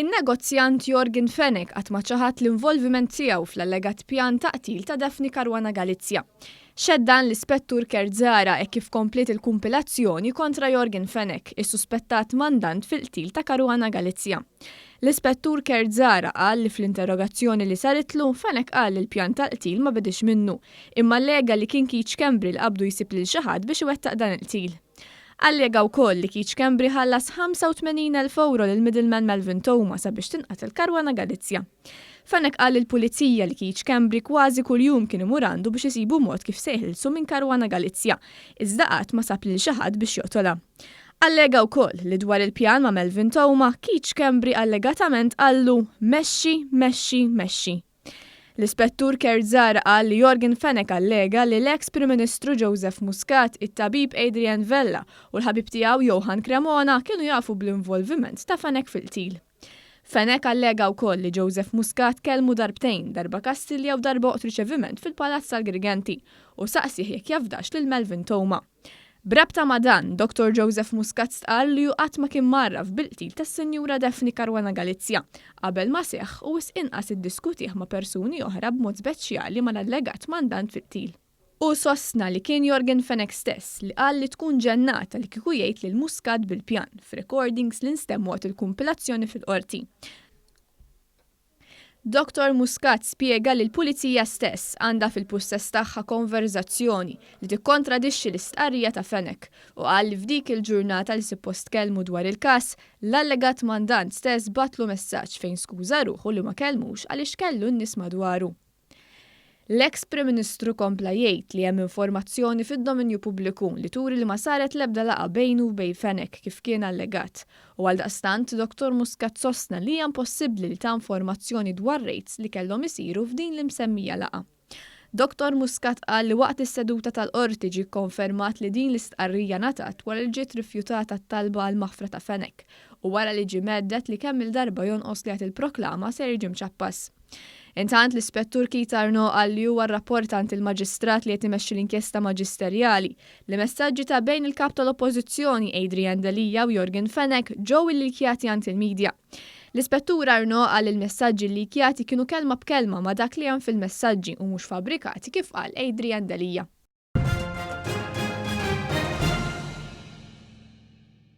In-negozjant Jorgen Fenech qatt ma ċaħat l-involviment tiegħu fl-allegat pjan ta' qtil ta' Daphne Caruana Galizia. Xeddan l-ispettur Kertzara e kif komplet il-kumpilazzjoni kontra Jorgen Fenech, is-suspettat mandant fil-qtil ta' Caruana Galizia. L-ispettur Kertzara qal li fl-interrogazzjoni li saritlu Fenech qal li l-pjan tal-qtil ma bedix minnu, imma allega li kien Keith Schembri li qabdu jsib lil xi ħadd biex iwettaq dan il-qtil. Allega wkoll li Keith Schembri ħallas 85,000 euro lil middleman Melvin Toma sabiex tinqatel Caruana Galizia. Fenech qal lill-pulizija li Keith Schembri kważi kuljum kien imur għandu biex isibu mod kif se jħilsu minn Caruana Galizia, iżda qatt ma sab lil xi ħadd biex joqtolha. Allega wkoll li dwar il-pjan ma' Melvin Toma, Keith Schembri allegatament qallu mexxi. L-ispettur Kertzara qal li Jorgen Fenech allega li l-eks Prim Ministru Joseph Muscat, it-tabib Adrian Vella u l-ħabib tiegħu Johan Cremona kienu jafu bl-involviment ta' Fenech fil-qtil. Fenech allega wkoll li Joseph Muscat kellmu darbtejn, darba Kastilja u darba waqt riċeviment fil-Palazz tal-Griganti u saqsih jekk jafdax lil Melvin Toma. Brabta ma' dan, Dr. Joseph Muscat stqal li qatt ma kien marraf bil-qtil tas-Sinjura Daphne Caruana Galizia qabel ma seħħ u inqas iddiskutih ma' persuni oħra b'mod speċjali mal-allegat mandant fil-qtil. U sostna li kien Jorgen Fenech stess li qal li tkun ġennata li kieku jgħid lil Muscat bil-pjan f'recordings li nstemmu waqt il-kumpilazzjoni fil-qorti. Dr. Muscat spjega li l-pulizija stess għandha fil-pussess tagħha konverzazzjoni li tikkontradixxi l-istqarrija ta' Fenech u qal li f'dik il-ġurnata li suppost kellmu dwar il-każ l-allegat mandant stess batlu messaġġ fejn skuża ruħu li ma kellmux għaliex kellu n-nies madwaru. L-eks Prim Ministru kompla jgħid li hemm informazzjoni fid-dominju pubbliku li turi li ma saret l-ebda laqgħa bejnu u bejn Fenech kif kien allegat u għaldaqstant Dr. Muscat sostna li hija impossibbli li ta' informazzjoni dwar rejds li kellhom isiru f'din l-imsemmija laqgħa. Dr. Muscat qal li waqt is-seduta tal-qorti ġie kkonfermat li din l-istqarrija ngħatat wara li ġiet rifjutata t-talba għal maħfra ta' Fenech u wara li ġie meddet li kemm il-darba jonqos li għad il-proklama ser jiġi mċappas. Intant l-ispettur Keith Arnaud qal li huwa rrapportant il-maġistrat li qed imexxi l-inkjesta maġisterjali li messaġġi ta' bejn il-kap tal-Oppożizzjoni Adrian Delia u Jorgen Fenech ġew illikjati għand il-medja. L-ispettur Arnaud qal il-messaġġi likjati kienu kelma b'kelma ma' dak li hemm fil-messaġġi u mhux fabbrikati kif qal Adrian Delia.